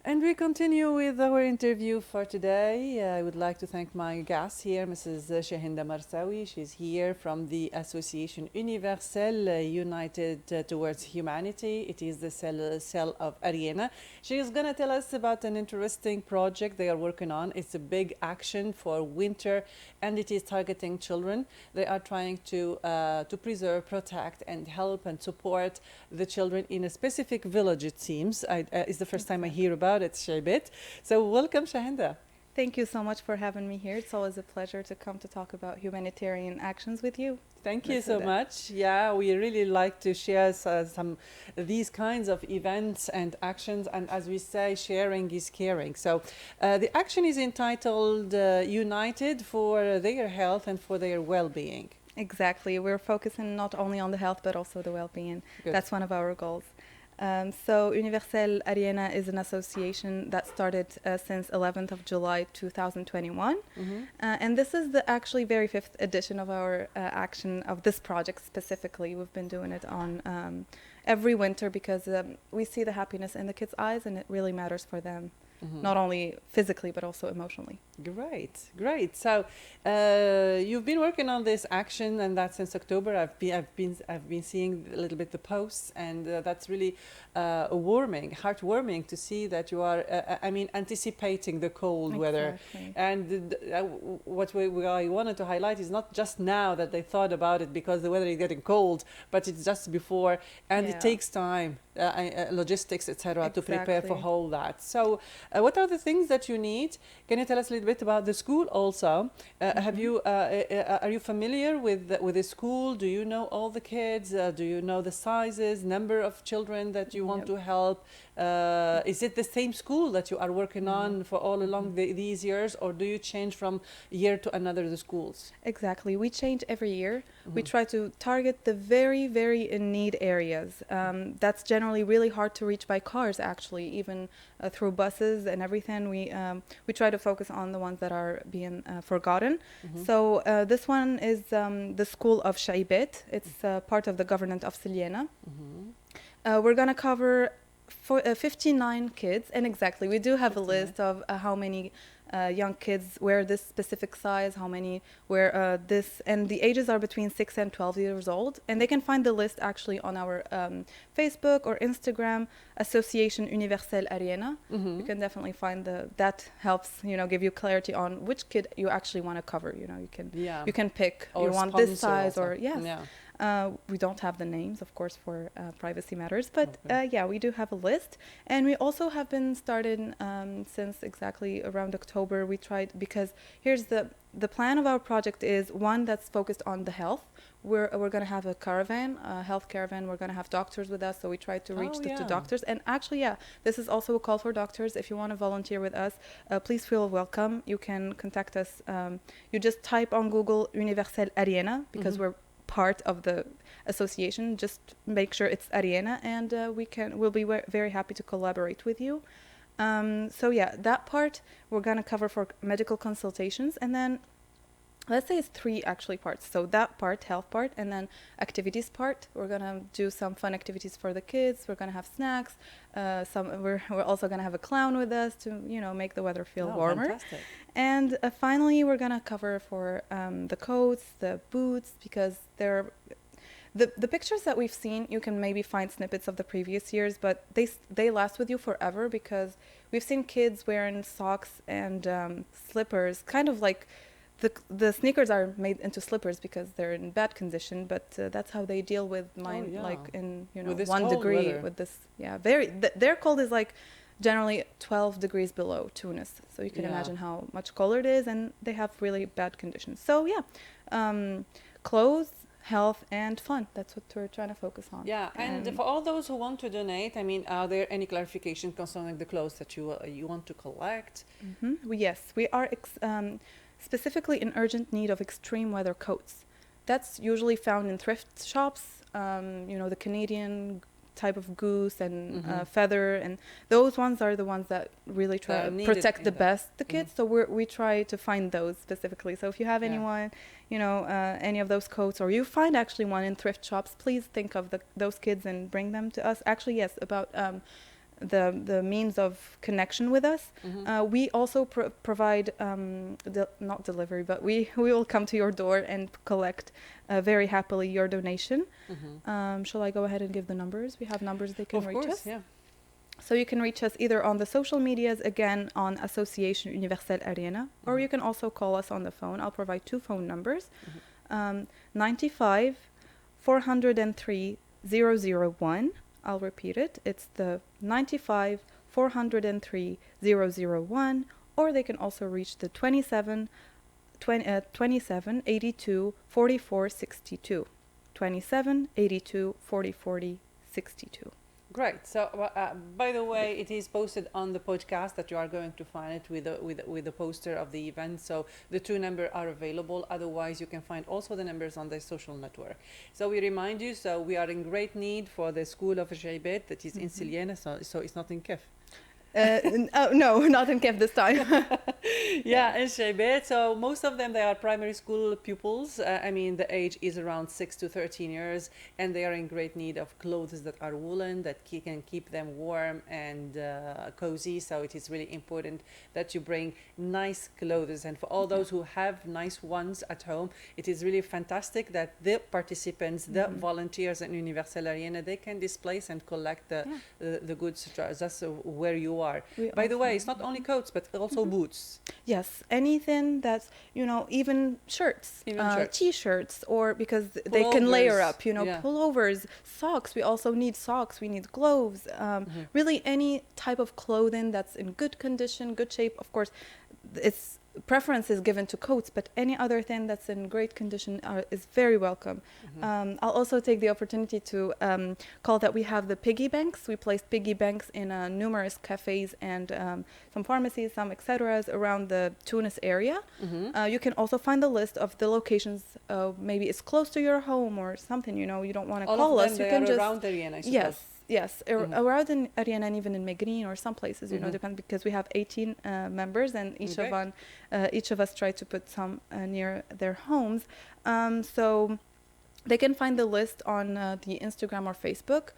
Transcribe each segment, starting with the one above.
And we continue with our interview for today. I would like to thank my guest here, Mrs. Chahanda Marasaoui. She's here from the Association Universelle, United Towards Humanity. It is the cell of Ariana. She is going to tell us about an interesting project they are working on. It's a big action for winter, and it is targeting children. They are trying to preserve, protect, and help and support the children in a specific village, it seems. It's the first time I hear about it, Shaybet. So welcome, Chahanda. Thank you so much for having me here. It's always a pleasure to come to talk about humanitarian actions with you. Thank you so much. Yeah, we really like to share some these kinds of events and actions. And as we say, sharing is caring. So the action is entitled United for their health and for their well-being. Exactly. We're focusing not only on the health, but also the well-being. Good. That's one of our goals. So Universelle Ariana is an association that started since 11th of July 2021. And this is the actually very fifth edition of our action of this project specifically. We've been doing it on every winter because we see the happiness in the kids' eyes and it really matters for them. Not only physically, but also emotionally. Great, great. So you've been working on this action, and that since October. I've been seeing a little bit the posts, and that's really heartwarming to see that you are. Anticipating the cold weather. And what I wanted to highlight is not just now that they thought about it because the weather is getting cold, but it's just before, and it takes time, logistics, etc., to prepare for all that. So. What are the things that you need? Can you tell us a little bit about the school also? Are you familiar with the school? Do you know all the kids? Do you know the sizes, number of children that you want to help? Is it the same school that you are working on for all along these years, or do you change from year to another the schools? Exactly. We change every year. We try to target the very, very in need areas. That's generally really hard to reach by cars, actually, even through buses and everything. We try to focus on the ones that are being forgotten. So this one is the school of Shaybet. It's part of the government of Siljena. We're going to cover 59 kids, and exactly, we do have 59. A list of how many young kids wear this specific size, how many wear this, and the ages are between 6 and 12 years old, and they can find the list actually on our Facebook or Instagram, Association Universelle Ariana. You can definitely find that helps, give you clarity on which kid you actually want to cover. You can pick, or you want this size, also. Or yes. Yeah. We don't have the names, of course, for privacy matters, but we do have a list, and we also have been started since exactly around October. We tried, because here's the plan of our project is one that's focused on the health. We're going to have a caravan, a health caravan. We're going to have doctors with us, so we try to reach the doctors. And actually, this is also a call for doctors. If you want to volunteer with us, please feel welcome. You can contact us. You just type on Google Universelle Ariana, because we're part of the association. Just make sure it's Ariana, and we'll be very happy to collaborate with you. That part we're going to cover for medical consultations, and then let's say it's 3 actually parts. So that part, health part, and then activities part. We're going to do some fun activities for the kids. We're going to have snacks. We're also going to have a clown with us to, make the weather feel warmer. Fantastic. And finally, we're going to cover for the coats, the boots, because they're the pictures that we've seen. You can maybe find snippets of the previous years, but they last with you forever, because we've seen kids wearing socks and slippers, kind of like the sneakers are made into slippers because they're in bad condition, but that's how they deal with like in 1 degree weather. With this their cold is like generally 12 degrees below Tunis, so you can imagine how much colder it is, and they have really bad conditions. So clothes, health, and fun, that's what we're trying to focus on. And for all those who want to donate, are there any clarification concerning the clothes that you want to collect? Yes, we are specifically in urgent need of extreme weather coats. That's usually found in thrift shops, the Canadian type of goose and feather, and those ones are the ones that really try to protect the best the kids. So we try to find those specifically. So if you have anyone, any of those coats, or you find actually one in thrift shops, please think of those kids and bring them to us. Actually, yes, about the means of connection with us. We also provide not delivery, but we will come to your door and collect very happily your donation. Shall I go ahead and give the numbers? We have numbers they can reach us. Yeah. So you can reach us either on the social medias, again on Association Universelle Ariana, or you can also call us on the phone. I'll provide 2 phone numbers. 95 403 001. I'll repeat it. It's the 95 403 001, or they can also reach the 27 82 44 62. 27 82 40 62. Great. So, by the way, it is posted on the podcast that you are going to find it with the poster of the event. So the 2 numbers are available. Otherwise, you can find also the numbers on the social network. So we remind you. So we are in great need for the school of Jaibet that is in Siliana. So it's not in Kef. No, not in Kef this time. Yeah, in Jaibet. So most of them, they are primary school pupils. I mean, the age is around 6 to 13 years, and they are in great need of clothes that are woolen, that can keep them warm and cozy. So it is really important that you bring nice clothes. And for all those who have nice ones at home, it is really fantastic that the participants, the volunteers in Universelle Ariana, they can displace and collect the goods just where you are. By the way, it's not only coats, but also boots. Yes, anything that's, even shirts, T-shirts, or because they can layer up, pullovers, socks. We also need socks. We need gloves. Really any type of clothing that's in good condition, good shape. Of course, it's preference is given to coats, but any other thing that's in great condition is very welcome. I'll also take the opportunity to call that we have the piggy banks. We placed piggy banks in numerous cafes and some pharmacies, some etc. around the Tunis area. You can also find the list of the locations. Maybe it's close to your home or something. You don't want to call us. You can just around Ariana, I suppose. Yes, around in Ariana and even in Megrin or some places, depend, because we have 18 members, and each of us try to put some near their homes. So they can find the list on the Instagram or Facebook,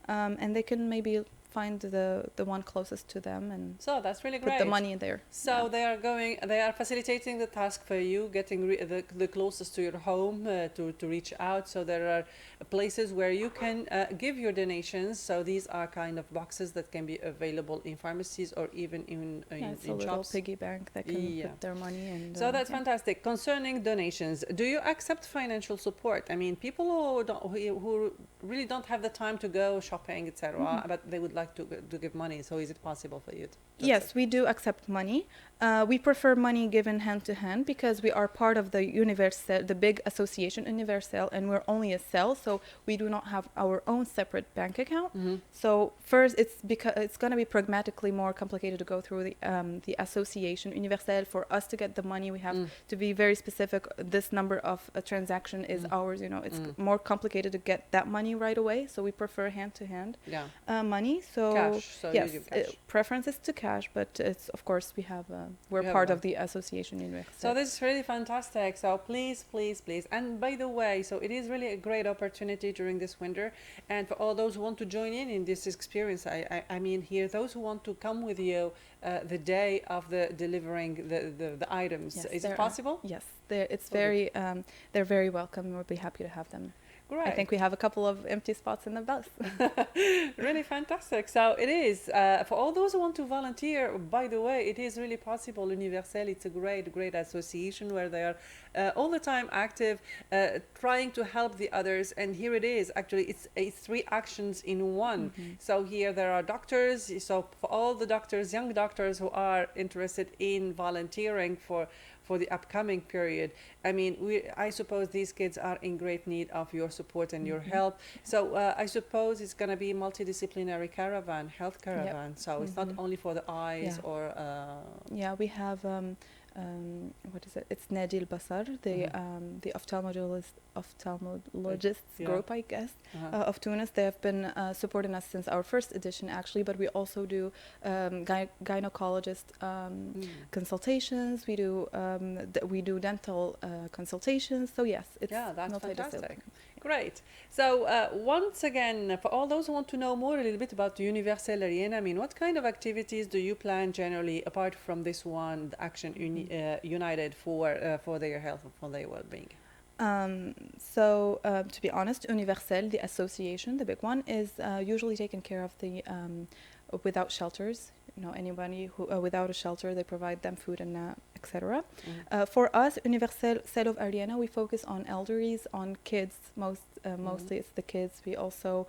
and they can maybe find the one closest to them, and so that's really great. Put the money in there. So they are facilitating the task for you, getting the closest to your home to reach out. So there are places where you can give your donations. So these are kind of boxes that can be available in pharmacies or even in it's a little shops. piggy bank that can put their money in. So that's fantastic. Concerning donations, do you accept financial support? I mean, people who really don't have the time to go shopping, etc., but they would like to give money. So is it possible for you? Yes, we do accept money. We prefer money given hand to hand because we are part of the Universelle, the big association Universelle, and we're only a cell, so we do not have our own separate bank account. So first, it's going to be pragmatically more complicated to go through the association Universelle. For us to get the money, we have to be very specific. This number of a transaction is ours. It's more complicated to get that money right away. So we prefer hand to hand money. So cash. So yes, cash. Preference is to cash, but it's of course we're part of the association Universelle. So this is really fantastic. So please. And by the way, so it is really a great opportunity during this winter, and for all those who want to join in this experience, I mean here, those who want to come with you the day of the delivering the items. Yes, is it possible? Yes, they're very welcome. We'll be happy to have them. Great. I think we have a couple of empty spots in the bus. Really fantastic. So it is for all those who want to volunteer. By the way, it is really possible. Universelle, it's a great association where they are all the time active, trying to help the others. And here it is. Actually, it's 3 actions in one. So here there are doctors. So for all the doctors, young doctors who are interested in volunteering for the upcoming period. I mean, I suppose these kids are in great need of your support and your help. So I suppose it's going to be multidisciplinary health caravan. So it's not only for the eyes or... we have... what is it? It's Nadi al-Basar, the ophthalmologists group, I guess, of Tunis. They have been supporting us since our first edition, actually, but we also do gynecologist consultations. We do dental consultations. So yes, it's that's fantastic. Great. So once again, for all those who want to know more a little bit about Universelle, Ariana, I mean, what kind of activities do you plan generally, apart from this one, the Action United for their health and for their well-being? To be honest, Universelle, the association, the big one, is usually taking care of the without shelters. You know, anybody who without a shelter, they provide them food and etc. For us, Universelle of Ariana, we focus on elderlies, on kids. Mostly, it's the kids. We also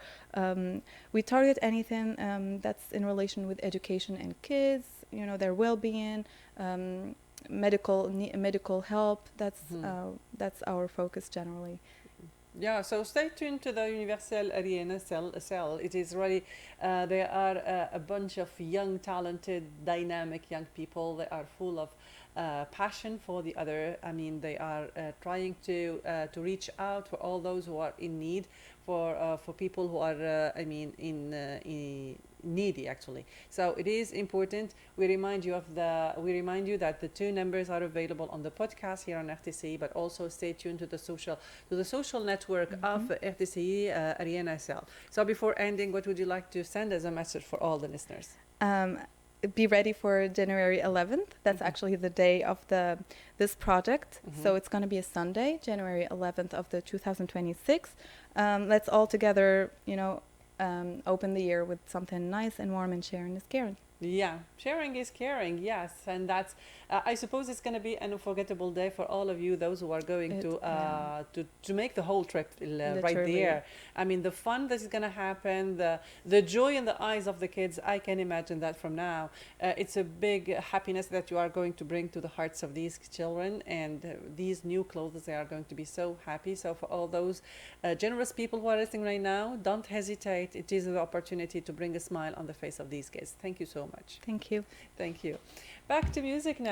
we target anything that's in relation with education and kids. You know, their well-being. Medical help. That's our focus generally. Yeah, so stay tuned to the Universelle Ariana cell. It is really, there are a bunch of young, talented, dynamic young people. They are full of passion for the other. I mean, they are trying to reach out for all those who are in need, for people who are, in needy actually. So it is important. We remind you that the two numbers are available on the podcast here on RTCI, but also stay tuned to the social network of RTCI Ariana Cell. So before ending, what would you like to send as a message for all the listeners? Be ready for January 11th. That's actually the day of this project. So it's going to be a Sunday, January 11th of the 2026. Let's all together, open the year with something nice and warm, and sharing is caring. Yeah, sharing is caring, yes. And that's, I suppose it's going to be an unforgettable day for all of you, those who are going to make the whole trip right there. I mean, the fun that is going to happen, the joy in the eyes of the kids, I can imagine that from now. It's a big happiness that you are going to bring to the hearts of these children, and these new clothes, they are going to be so happy. So for all those generous people who are listening right now, don't hesitate. It is the opportunity to bring a smile on the face of these kids. Thank you so much. Thank you. Thank you. Back to music now.